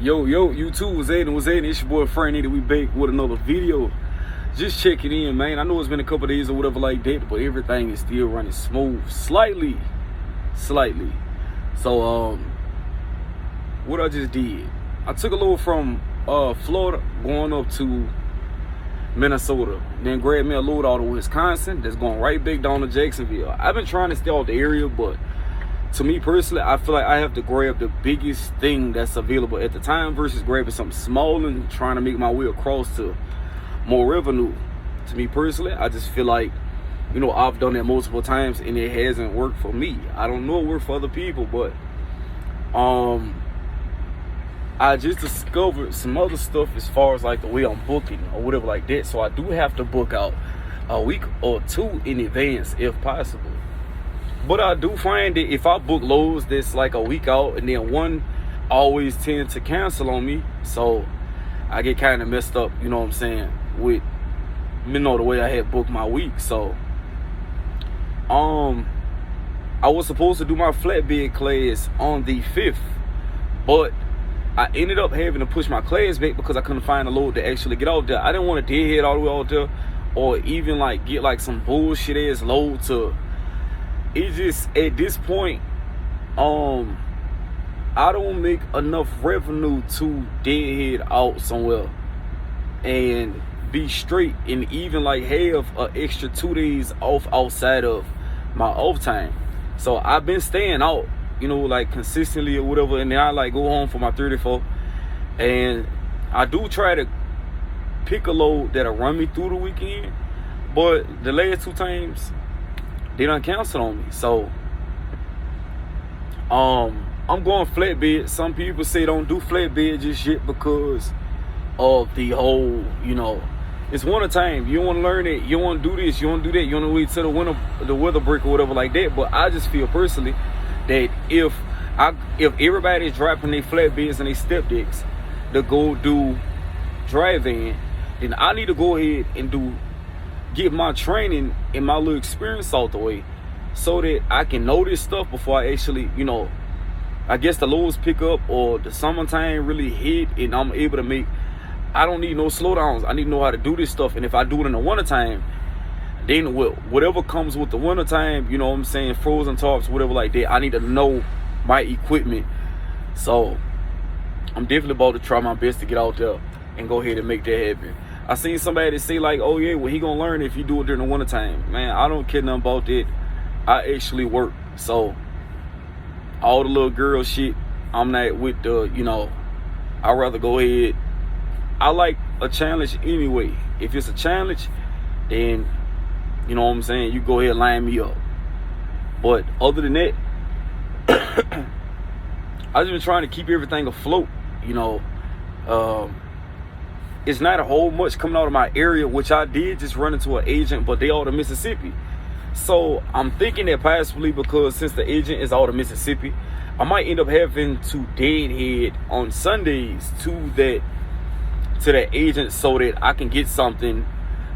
Yo, YouTube, what's happening? It's your boy Franny that we back with another video. Just checking in, man. I know it's been a couple days or whatever like that, but everything is still running smooth. Slightly. So, what I just did, I took a load from Florida going up to Minnesota. Then grabbed me a load out of Wisconsin that's going right back down to Jacksonville. I've been trying to stay out the area, but to me personally, I feel like I have to grab the biggest thing that's available at the time versus grabbing something small and trying to make my way across to more revenue. To me personally, I just feel like, you know, I've done that multiple times and it hasn't worked for me. I don't know it worked for other people, but I just discovered some other stuff as far as like the way I'm booking or whatever like that. So I do have to book out a week or two in advance if possible. But I do find that if I book loads that's like a week out and then one always tend to cancel on me, so I get kind of messed up, you know what I'm saying, with, you know, the way I had booked my week. So I was supposed to do my flatbed class on the 5th, but I ended up having to push my class back because I couldn't find a load to actually get out there. I didn't want to deadhead all the way out there or even like get like some bullshit ass load to. It's just at this point, I don't make enough revenue to deadhead out somewhere and be straight and even like have an extra 2 days off outside of my off time. So I've been staying out, you know, like consistently or whatever, and then I like go home for my 34, and I do try to pick a load that'll run me through the weekend, but the last 2 times they done cancel on me. So I'm going flatbed. Some people say don't do flatbed just yet because of the whole, you know, it's winter time. You want to learn it, you want to do this, you want to do that, you want to wait till the weather break or whatever like that. But I just feel personally that if everybody's dropping their flatbeds and their step decks to go do drive-in, then I need to go ahead and get my training and my little experience out the way so that I can know this stuff before I actually, you know, I guess the lows pick up or the summertime really hit and I'm able to make, I don't need no slowdowns. I need to know how to do this stuff. And if I do it in the wintertime, then whatever comes with the wintertime, you know what I'm saying, frozen tarps, whatever like that, I need to know my equipment. So I'm definitely about to try my best to get out there and go ahead and make that happen. I seen somebody say like, oh yeah, well he gonna learn if you do it during the wintertime. Man, I don't care nothing about that. I actually work. So all the little girl shit, I'm not with the, you know, I'd rather go ahead. I like a challenge anyway. If it's a challenge, then, you know what I'm saying, you go ahead and line me up. But other than that, I've just been trying to keep everything afloat, you know. It's not a whole much coming out of my area, which I did just run into an agent, but they out of Mississippi. So I'm thinking that possibly because since the agent is out of Mississippi, I might end up having to deadhead on Sundays to that agent so that I can get something,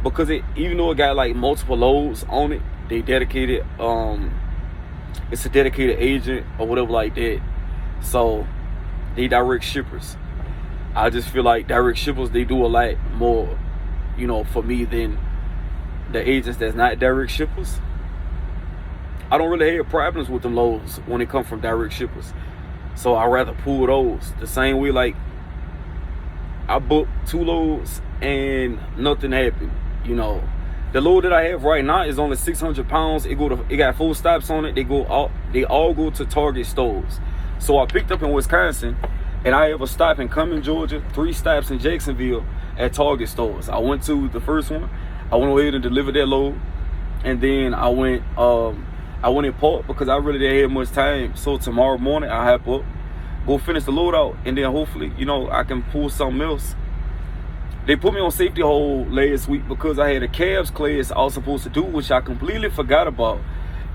because even though it got like multiple loads on it, they dedicated, it's a dedicated agent or whatever like that. So they direct shippers. I just feel like direct shippers, they do a lot more, you know, for me than the agents that's not direct shippers. I don't really have problems with them loads when it comes from direct shippers. So I'd rather pull those. The same way like I booked 2 loads and nothing happened. You know, the load that I have right now is only 600 pounds. It got 4 stops on it. They all go to Target stores. So I picked up in Wisconsin, and I have a stop in Cumming, Georgia, 3 stops in Jacksonville at Target stores. I went to the first one. I went ahead and delivered that load, and then I went in park because I really didn't have much time. So tomorrow morning I hop up, go finish the load out, and then hopefully, you know, I can pull something else. They put me on safety hold last week because I had a cabs class I was supposed to do, which I completely forgot about,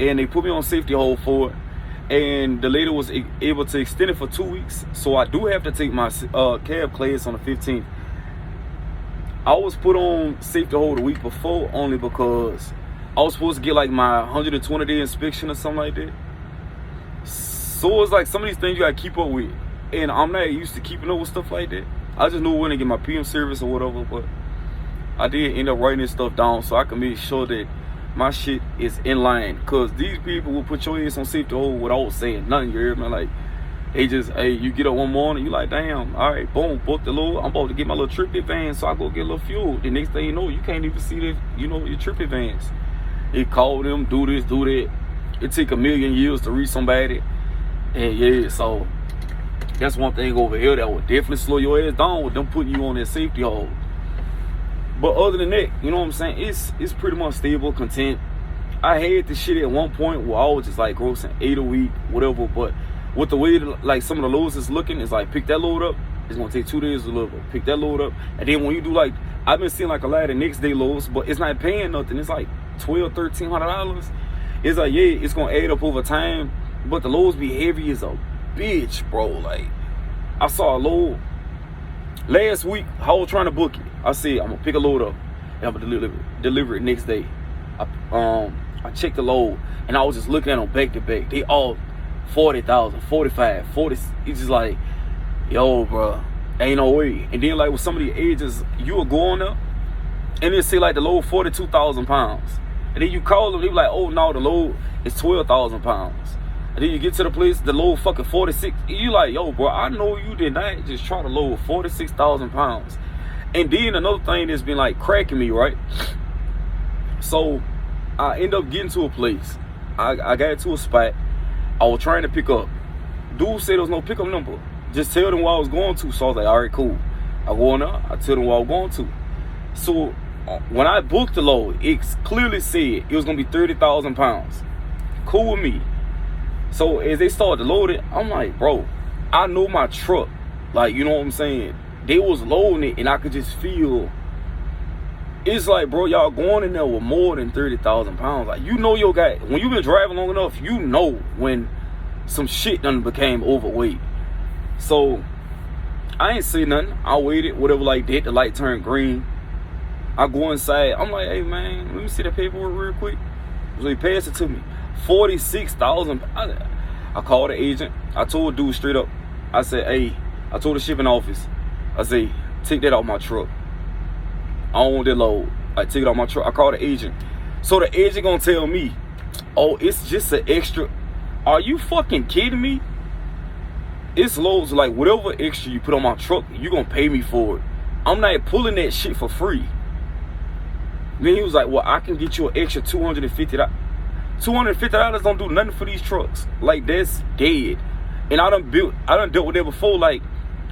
and they put me on safety hold for it. And the lady was able to extend it for 2 weeks, so I do have to take my cab class on the 15th. I was put on safety hold the week before only because I was supposed to get like my 120-day inspection or something like that. So it's like some of these things you gotta keep up with. And I'm not used to keeping up with stuff like that. I just knew when to get my PM service or whatever, but I did end up writing this stuff down so I can make sure that my shit is in line. Cause these people will put your ass on safety hold without saying nothing, you hear me? Like, they just, hey, you get up one morning, you like, damn, all right, boom, book the load. I'm about to get my little trip advance, so I go get a little fuel. The next thing you know, you can't even see the, your trip advance. They call them, do this, do that. It take a million years to reach somebody. And yeah, so that's one thing over here that would definitely slow your ass down with them putting you on that safety hold. But other than that, you know what I'm saying? It's pretty much stable, content. I had this shit at one point where I was just like grossing 8 a week, whatever. But with the way like some of the loads is looking, it's like pick that load up. It's gonna take 2 days to deliver. Pick that load up, and then when you do like, I've been seeing like a lot of next day loads, but it's not paying nothing. It's like $1,200-$1,300. It's like, yeah, it's gonna add up over time, but the loads be heavy as a bitch, bro. Like, I saw a load last week. I was trying to book it. I said I'm gonna pick a load up and I'm gonna deliver it next day. I checked the load and I was just looking at them back to back. They all 40,000, 45, 40. It's just like, yo, bro, ain't no way. And then like with some of the ages, you will go on there and then say like the load 42,000 pounds. And then you call them, they be like, oh no, the load is 12,000 pounds. And then you get to the place, the load fucking 46. You like, yo, bro, I know you did not just try to load 46,000 pounds. And then another thing that's been like cracking me, right? So I end up getting to a place. I got to a spot. I was trying to pick up. Dude said there was no pickup number. Just tell them where I was going to. So I was like, all right, cool. I go on there. I tell them where I was going to. So when I booked the load, it clearly said it was going to be 30,000 pounds. Cool with me. So as they started to load it, I'm like, bro, I know my truck. Like, you know what I'm saying? They was loading it and I could just feel. It's like, bro, y'all going in there with more than 30,000 pounds. Like, you know your guy, when you've been driving long enough, you know when some shit done became overweight. So I ain't say nothing. I waited, whatever like that. The light turned green. I go inside. I'm like, hey, man, let me see the paperwork real quick. So he passed it to me. 46,000. I called the agent. I told dude straight up. I said, hey, I told the shipping office. I say, take that off my truck. I don't want that load. I take it off my truck. I called the agent. So the agent gonna tell me, oh, it's just an extra. Are you fucking kidding me? It's loads like whatever extra you put on my truck, you gonna pay me for it. I'm not pulling that shit for free. Then he was like, well, I can get you an extra $250. $250 don't do nothing for these trucks. Like, that's dead. And I done dealt with that before. Like,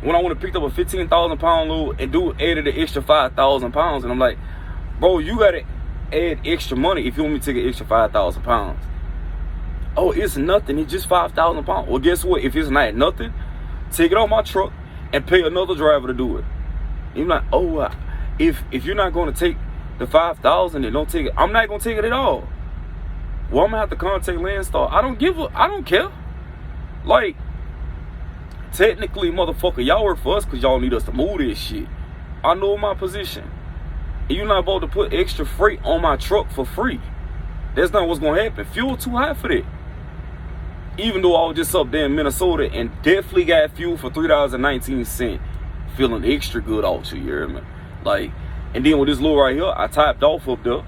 when I went to pick up a 15,000 pound load and dude added an extra 5,000 pounds. And I'm like, bro, you gotta add extra money if you want me to take an extra 5,000 pounds. Oh, it's nothing. It's just 5,000 pounds. Well, guess what? If it's not nothing, take it off my truck and pay another driver to do it. You're like, oh, if you're not going to take the 5,000, then don't take it. I'm not going to take it at all. Well, I'm going to have to contact Landstar. I don't care. Like, technically, motherfucker, y'all work for us because y'all need us to move this shit. I know my position. And you're not about to put extra freight on my truck for free. That's not what's going to happen. Fuel too high for that. Even though I was just up there in Minnesota and definitely got fuel for $3.19, feeling extra good out here, you hear me? Like, and then with this load right here, I topped off up there.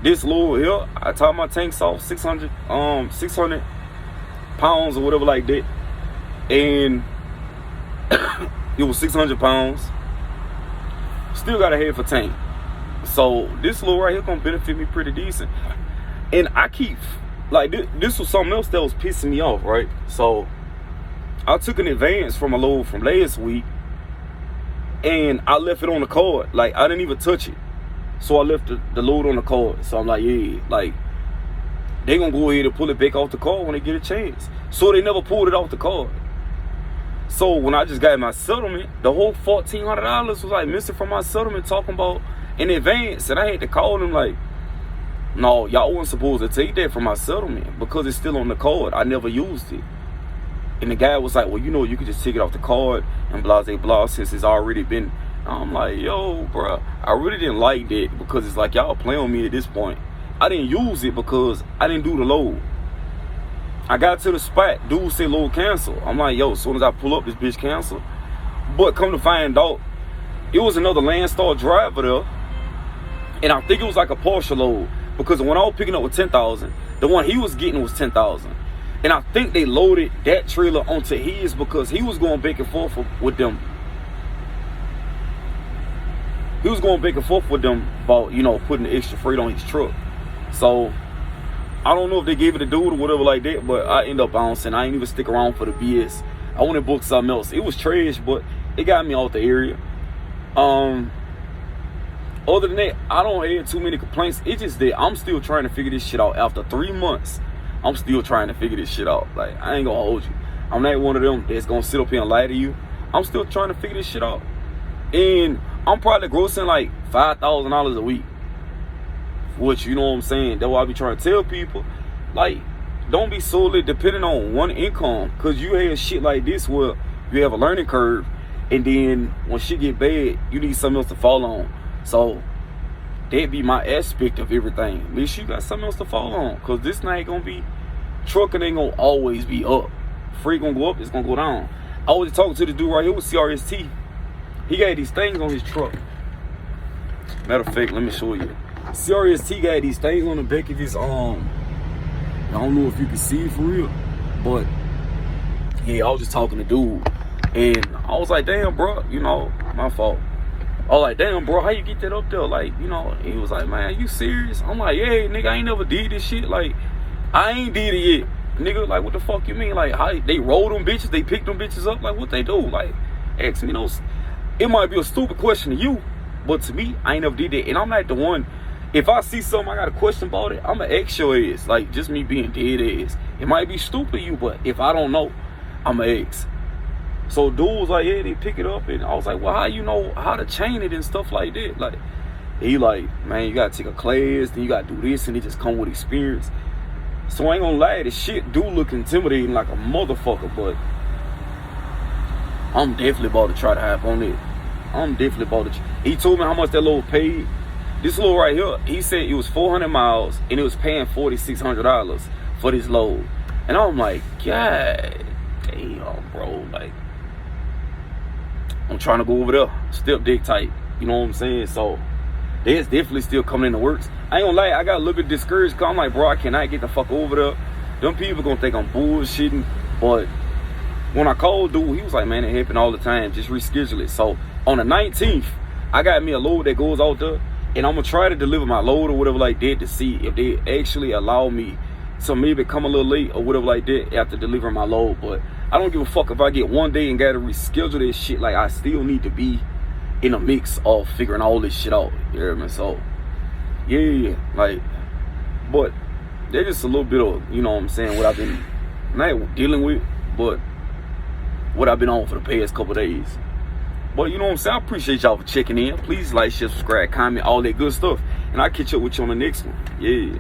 This load here, I topped my tanks off 600 pounds or whatever like that. And it was 600 pounds. Still got a head for tank. So this load right here gonna benefit me pretty decent. And I keep, like, this was something else that was pissing me off, right? So I took an advance from a load from last week and I left it on the card. Like, I didn't even touch it. So I left the load on the card. So I'm like, yeah, like, they gonna go ahead and pull it back off the card when they get a chance. So they never pulled it off the card. So when I just got my settlement, the whole $1,400 was like missing from my settlement, talking about in advance. And I had to call them like, no, y'all wasn't supposed to take that from my settlement because it's still on the card. I never used it. And the guy was like, well, you know, you could just take it off the card and blah, blah, blah, since it's already been. I'm like, yo, bro, I really didn't like that because it's like y'all playing on me at this point. I didn't use it because I didn't do the load. I got to the spot, dude said load cancel. I'm like, yo, as soon as I pull up, this bitch cancel. But come to find out, it was another Landstar driver there, and I think it was like a Porsche load, because when I was picking up with 10,000, the one he was getting was 10,000. And I think they loaded that trailer onto his because he was going back and forth with them. He was going back and forth with them about, you know, putting the extra freight on his truck. So I don't know if they gave it a dude or whatever like that, but I end up bouncing. I ain't even stick around for the BS. I went and booked something else. It was trash, but it got me out the area. Other than that, I don't have too many complaints. It's just that I'm still trying to figure this shit out. After 3 months, I'm still trying to figure this shit out. Like, I ain't gonna hold you. I'm not one of them that's gonna sit up here and lie to you. I'm still trying to figure this shit out. And I'm probably grossing like $5,000 a week. Which, you know what I'm saying? That's why I be trying to tell people. Like, don't be solely dependent on one income. Because you have shit like this where you have a learning curve. And then when shit get bad, you need something else to fall on. So that'd be my aspect of everything. Make sure you got something else to fall on. Because this night gonna be, trucking ain't gonna always be up. Freight gonna go up, it's gonna go down. I was talking to the dude right here with CRST. He got these things on his truck. Matter of fact, let me show you. CRST got these things on the back of his arm. I don't know if you can see it for real, but yeah, I was just talking to dude, and I was like, damn, bro, you know, my fault. I was like, damn, bro, how you get that up there? Like, you know, he was like, man, you serious? I'm like, yeah, nigga, I ain't never did this shit. Like, I ain't did it yet. Nigga, like, what the fuck you mean? Like, how they roll them bitches, they pick them bitches up? Like, what they do? Like, ask me those. It might be a stupid question to you, but to me, I ain't never did that. And I'm not the one, if I see something I got a question about it, I'ma ask your ass. Like, just me being dead ass. It might be stupid to you, but if I don't know, I'ma ask. So dude was like, yeah, they pick it up. And I was like, well, how you know how to chain it and stuff like that? Like, he like, man, you gotta take a class, then you gotta do this, and it just come with experience. So I ain't gonna lie, this shit do look intimidating like a motherfucker, but I'm definitely about to try to hop on it. I'm definitely about to. He told me how much that load paid. This load right here, he said it was 400 miles and it was paying $4,600 for this load. And I'm like, God damn, bro. Like, I'm trying to go over there, step dick tight. You know what I'm saying? So that's definitely still coming in the works. I ain't gonna lie, I got a little bit discouraged because I'm like, bro, I cannot get the fuck over there. Them people gonna think I'm bullshitting. But when I called dude, he was like, man, it happen all the time. Just reschedule it. So on the 19th, I got me a load that goes out there, and I'm gonna try to deliver my load or whatever like that to see if they actually allow me to maybe come a little late or whatever like that after delivering my load. But I don't give a fuck if I get one day and gotta reschedule this shit. Like, I still need to be in a mix of figuring all this shit out. You hear me? So yeah, like, but there's just a little bit of, you know what I'm saying, what I've been not dealing with, but what I've been on for the past couple days. But you know what I'm saying, I appreciate y'all for checking in. Please like, share, subscribe, comment, all that good stuff, and I'll catch up with you on the next one. Yeah.